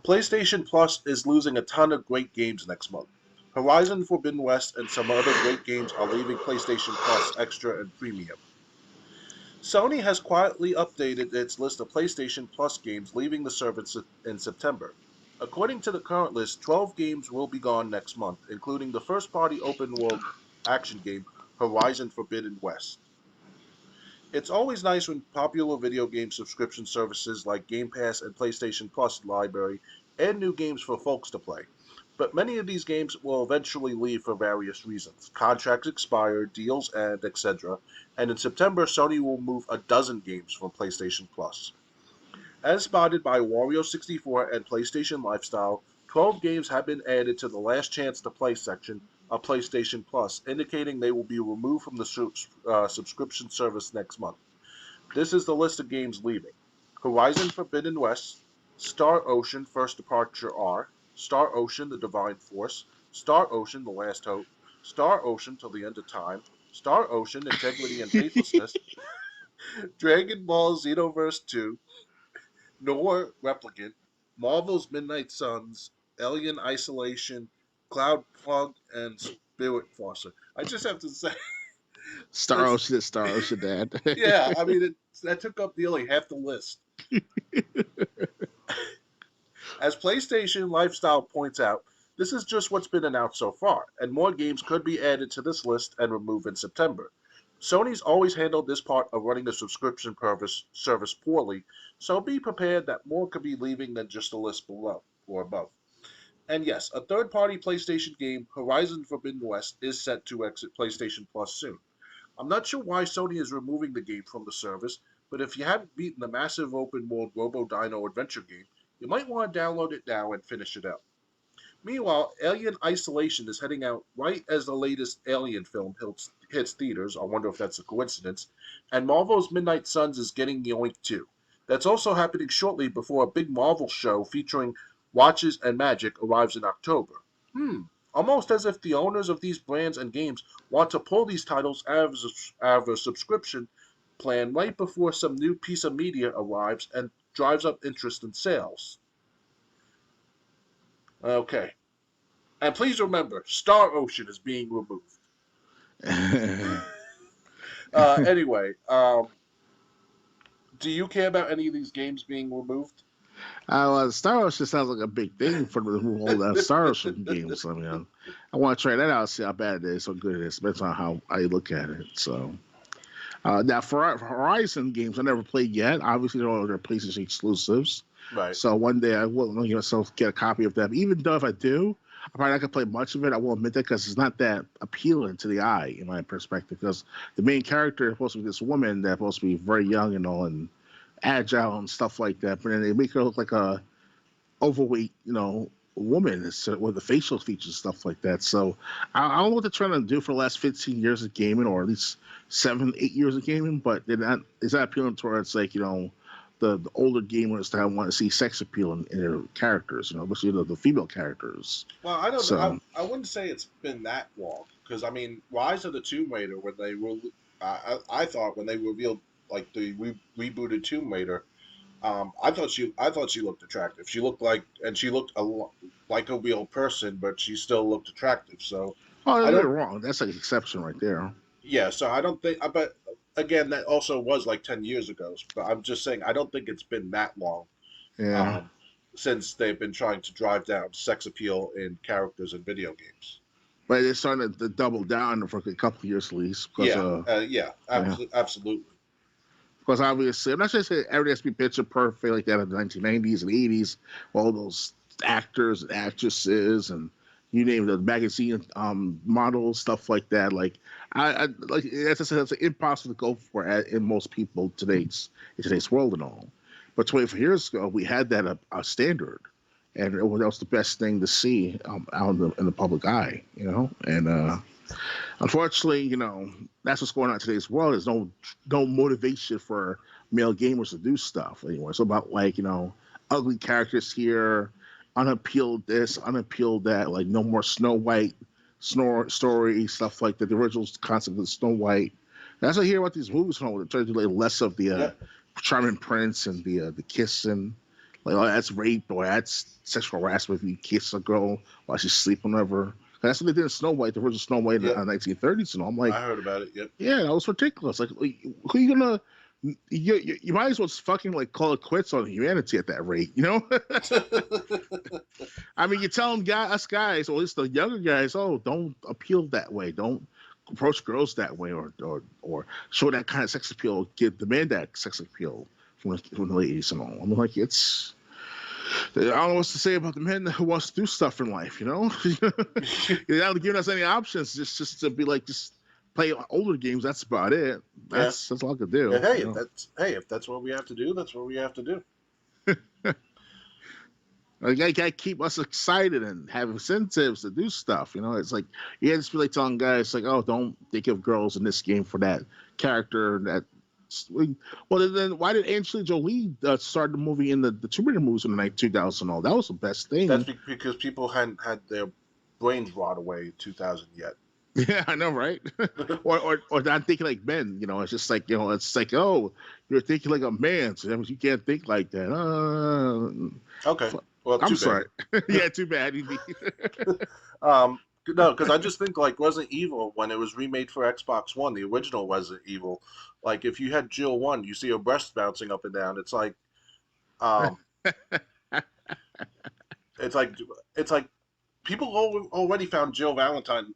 PlayStation Plus is losing a ton of great games next month. Horizon Forbidden West and some other great games are leaving PlayStation Plus Extra and Premium. Sony has quietly updated its list of PlayStation Plus games leaving the service in September. According to the current list, 12 games will be gone next month, including the first party open world action game Horizon Forbidden West. It's always nice when popular video game subscription services like Game Pass and PlayStation Plus library add new games for folks to play. But many of these games will eventually leave for various reasons. Contracts expire, deals end, etc. And in September, Sony will move a dozen games from PlayStation Plus. As spotted by Wario64 and PlayStation Lifestyle, 12 games have been added to the Last Chance to Play section of PlayStation Plus, indicating they will be removed from the subscription service next month. This is the list of games leaving: Horizon Forbidden West, Star Ocean First Departure R, Star Ocean The Divine Force, Star Ocean The Last Hope, Star Ocean Till the End of Time, Star Ocean Integrity and Faithlessness, Dragon Ball Xenoverse 2, Noir Replicant, Marvel's Midnight Suns, Alien Isolation, Cloud Plug, and Spirit Forcer. I just have to say, Star it's, Ocean is Star Ocean, Dad. yeah, I mean, that took up nearly half the list. As PlayStation Lifestyle points out, this is just what's been announced so far, and more games could be added to this list and removed in September. Sony's always handled this part of running the subscription service poorly, so be prepared that more could be leaving than just the list below or above. And yes, a third-party PlayStation game, Horizon Forbidden West, is set to exit PlayStation Plus soon. I'm not sure why Sony is removing the game from the service, but if you haven't beaten the massive open-world Robo Dino adventure game, you might want to download it now and finish it out. Meanwhile, Alien Isolation is heading out right as the latest Alien film hits theaters. I wonder if that's a coincidence. And Marvel's Midnight Suns is getting yoinked too. That's also happening shortly before a big Marvel show featuring watches and magic arrives in October. Almost as if the owners of these brands and games want to pull these titles out of a subscription plan right before some new piece of media arrives and drives up interest in sales. Okay. And please remember, Star Ocean is being removed. Anyway, do you care about any of these games being removed? Star Ocean sounds like a big thing for the whole Star Ocean games. I mean, I want to try that out, see how bad it is, how good it is. Depends on how I look at it. So, now for Horizon games, I never played yet. Obviously, they're PlayStation exclusives. Right. So one day I will, get a copy of them. Even though if I do, I probably not gonna play much of it. I will admit that because it's not that appealing to the eye, in my perspective. Because the main character is supposed to be this woman that's supposed to be very young and all, and agile and stuff like that. But then they make her look like a overweight, woman with the facial features and stuff like that. So I don't know what they're trying to do for the last 15 years of gaming, or at least 7, 8 years of gaming. But it's not appealing towards the older gamers that want to see sex appeal in their characters, especially the female characters. Well, I don't know. I wouldn't say it's been that long because I mean, Rise of the Tomb Raider, when they were, I thought when they revealed like the rebooted Tomb Raider, I thought she looked attractive. She looked like a real person, but she still looked attractive. So Oh, I they're don't. wrong. That's an exception right there. Yeah, so I don't think. But again, that also was like 10 years ago. But I'm just saying, I don't think it's been that long Yeah. um, since they've been trying to drive down sex appeal in characters in video games. But they're starting to double down for a couple of years at least because Yeah, yeah. absolutely. Because obviously, I'm not just saying everything has to be picture perfect like that in the 1990s and 80s. All those actors and actresses and you name the magazine models, stuff like that. Like I like as I said, it's impossible to go for in most people in today's world and all. But 24 years ago, we had that a standard, and that was the best thing to see out in the public eye, And unfortunately, that's what's going on in today's world. There's no motivation for male gamers to do stuff anymore. It's about ugly characters here, unappealed this, unappealed that, like no more Snow White story, stuff like that. The original concept of Snow White. That's what I hear about these movies. They're trying to do less of the Yeah, charming prince and the kissing. Like, oh, that's rape or that's sexual harassment if you kiss a girl while she's sleeping with her. That's what they did in Snow White, the original Snow White in the Yep, 1930s. And I'm like, I heard about it. Yep. yeah, that was ridiculous. Like, who you gonna? You might as well just fucking like call it quits on humanity at that rate, you know? I mean, you tell them us guys, or at least the younger guys, oh, don't appeal that way, don't approach girls that way, or show that kind of sex appeal, demand that sex appeal from the ladies and all. I'm like, I don't know what to say about the men who wants to do stuff in life, you know? You're not giving us any options, just to be like, just play older games. That's about it. Yeah. That's all I could do. Yeah, hey, you know? if that's what we have to do, that's what we have to do. Like, I gotta keep us excited and have incentives to do stuff. You know, it's like you just feel like telling guys like, "Oh, don't think of girls in this game for that character." Well, then why did Angelina Jolie start the movie in the Tomb Raider movies in the 2000? All that was the best thing. That's because people hadn't had their brains rot away in 2000 yet. Yeah, I know, right? or not thinking like men. You know, it's just like, you know, it's like, oh, you're thinking like a man, so that means you can't think like that. Okay. Well, I'm sorry. Yeah, too bad. No, because I just think like Resident Evil, when it was remade for Xbox One, the original Resident Evil, like if you had Jill 1, you see her breasts bouncing up and down. It's like, it's like people already found Jill Valentine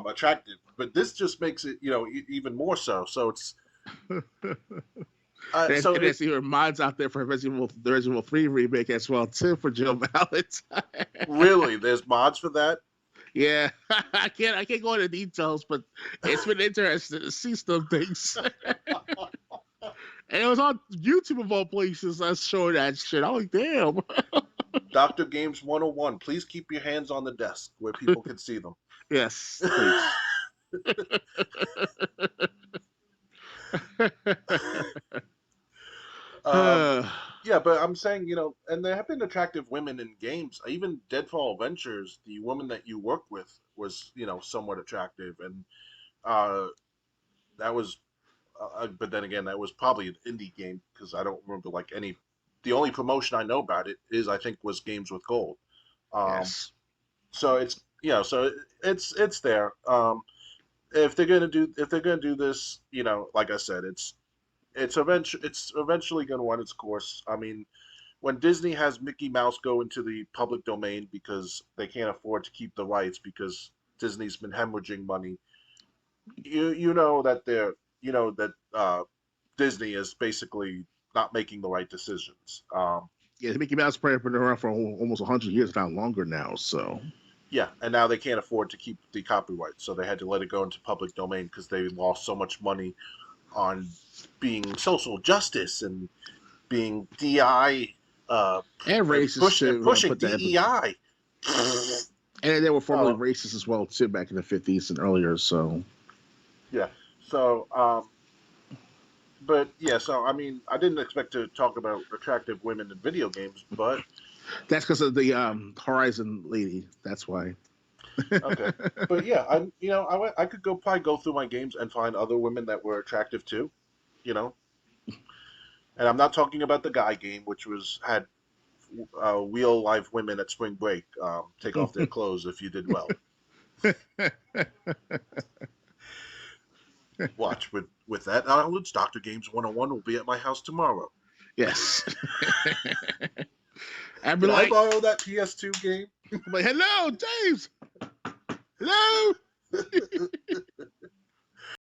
attractive, but this just makes it, you know, even more so. So it's. There's even mods out there for the Resident Evil 3 remake as well too for Jill Valentine. Really, there's mods for that. Yeah, I can't go into details, but it's been interesting to see some things. And it was on YouTube of all places. I showed that shit. I'm like, damn. DoctorGames101, please keep your hands on the desk where people can see them. Yes, please. Yeah, but I'm saying, you know, and there have been attractive women in games. Even Deadfall Adventures, the woman that you work with was, you know, somewhat attractive, and that was. But then again, that was probably an indie game because I don't remember like any. The only promotion I know about it is I think was Games with Gold. Yes. So it's, you know, so it's there. If they're gonna do this, you know, like I said, it's eventually going to run its course. I mean, when Disney has Mickey Mouse go into the public domain because they can't afford to keep the rights because Disney's been hemorrhaging money, you know that Disney is basically not making the right decisions. Yeah, Mickey Mouse probably been around for almost 100 years, not longer now. So. Yeah, and now they can't afford to keep the copyright, so they had to let it go into public domain because they lost so much money on being social justice and being DI and racist pushing DEI. And they were formerly racist as well too back in the 50s and earlier. So yeah, so but yeah, so I mean, I didn't expect to talk about attractive women in video games, but that's because of the Horizon lady. That's why. Okay, but yeah, I could probably go through my games and find other women that were attractive too, you know. And I'm not talking about the guy game, which had real life women at spring break take off their clothes if you did well. Watch with that knowledge, Dr. Games 101 will be at my house tomorrow. Yes. Can I borrow that PS2 game? I'm like, hello, James. Hello.